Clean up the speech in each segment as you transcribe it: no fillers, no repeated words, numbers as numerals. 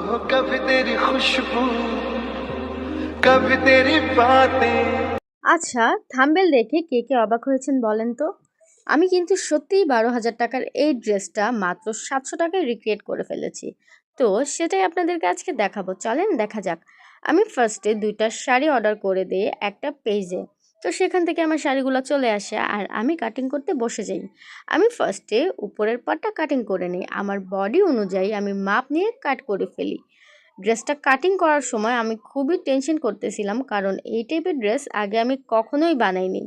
कभी तेरी खुशबू कभी तेरी बातें। আচ্ছা, থাম্বনেল দেখে কে কে অবাক হয়েছেন বলেন তো? আমি কিন্তু সত্যিই ১২,০০০ টাকার এই ড্রেসটা মাত্র ৭০০ টাকায় রিক্রিয়েট করে ফেলেছি। তো সেটাই আপনাদেরকে আজকে দেখাবো। চলেন দেখা যাক। আমি ফার্স্টে ২ টা শাড়ি অর্ডার করে দেই একটা পেজে। তো সেখান থেকে আমার শাড়িগুলো চলে আসে আর আমি কাটিং করতে বসে যাই। আমি ফার্স্টে উপরের পাটটা কাটিং করে নিই। আমার বডি অনুযায়ী আমি মাপ নিয়ে কাট করে ফেলি। ড্রেসটা কাটিং করার সময় আমি খুবই টেনশন করতেছিলাম, কারণ এই টাইপের ড্রেস আগে আমি কখনোই বানাইনি।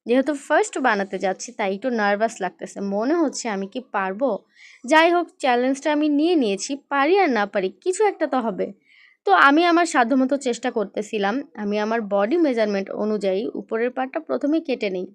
যেহেতু ফার্স্ট বানাতে যাচ্ছি তাই একটু নার্ভাস লাগতেছে, মনে হচ্ছে আমি কি পারবো। যাই হোক, চ্যালেঞ্জটা আমি নিয়ে নিয়েছি, পারি আর না পারি কিছু একটা তো হবে। তো আমি আমার সাধ্যমতো চেষ্টা করতেছিলাম। আমি আমার বডি মেজারমেন্ট অনুযায়ী উপরের পার্টটা প্রথমে কেটে নিই।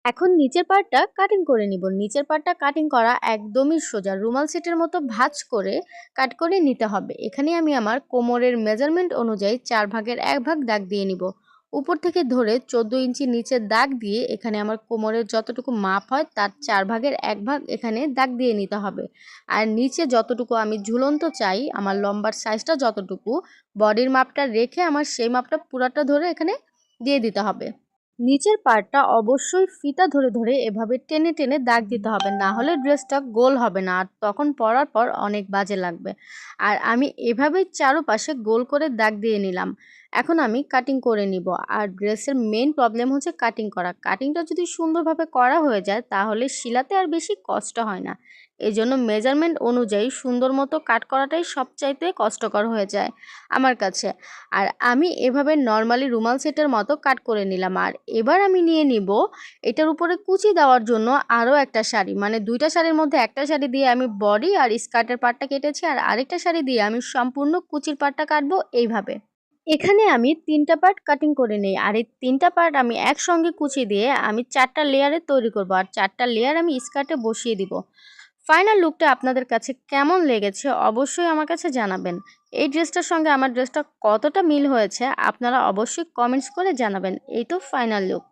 এখন নিচের পার্টটা কাটিং করে নিব। নিচের পার্টটা কাটিং করা একদমই সোজা, রুমাল সেটের মতো ভাঁজ করে কাট করে নিতে হবে। এখানে আমি আমার কোমরের মেজারমেন্ট অনুযায়ী ৪ ভাগের ১ ভাগ দাগ দিয়ে নিব। উপর থেকে ধরে ১৪ ইঞ্চি নিচের দাগ দিয়ে এখানে আমার কোমরের যতটুকু মাপ হয় তার ৪ ভাগের ১ ভাগ এখানে দাগ দিয়ে নিতে হবে। আর নিচে যতটুকু আমি ঝুলন্ত চাই, আমার লম্বার সাইজটা যতটুকু, বডির মাপটা রেখে আমার সেই মাপটা পুরাটা ধরে এখানে দিয়ে দিতে হবে। নিচের পার্টটা অবশ্যই ফিতা ধরে ধরে এভাবে টেনে টেনে দাগ দিতে হবে, না হলে ড্রেসটা গোল হবে না আর তখন পরার পর অনেক বাজে লাগবে। আর আমি এভাবেই চারপাশে গোল করে দাগ দিয়ে নিলাম। এখন আমি কাটিং করে নিব। আর ড্রেসের মেইন প্রবলেম হচ্ছে কাটিং করা। কাটিংটা যদি সুন্দরভাবে করা হয়ে যায় তাহলে শিলাতে আর বেশি কষ্ট হয় না। এই জন্য মেজারমেন্ট অনুযায়ী সুন্দর মতো কাট করাটাই সবচাইতে কষ্টকর হয়ে যায় আমার কাছে। আর আমি এভাবে নর্মালি রুমাল সেটের মতো কাট করে নিলাম। আর এবার আমি নিয়ে নিব এটার উপরে কুচি দেওয়ার জন্য আরও একটা শাড়ি, মানে ২টা শাড়ির মধ্যে একটা শাড়ি দিয়ে আমি বডি আর স্কার্টের পার্টটা কেটেছি, আর আরেকটা শাড়ি দিয়ে আমি সম্পূর্ণ কুচির পার্টটা কাটবো এইভাবে। এখানে আমি ৩টা পার্ট কাটিং করে নেই, আর এই ৩টা পার্ট আমি একসঙ্গে কুচি দিয়ে আমি ৪টা লেয়ারে তৈরি করব, আর ৪টা লেয়ার আমি স্কার্টে বসিয়ে দিব। ফাইনাল লুকটা আপনাদের কাছে কেমন লেগেছে অবশ্যই আমার কাছে জানাবেন। এই ড্রেসটার সঙ্গে আমার ড্রেসটা কতটা মিল হয়েছে আপনারা অবশ্যই কমেন্টস করে জানাবেন। এই তো ফাইনাল লুক।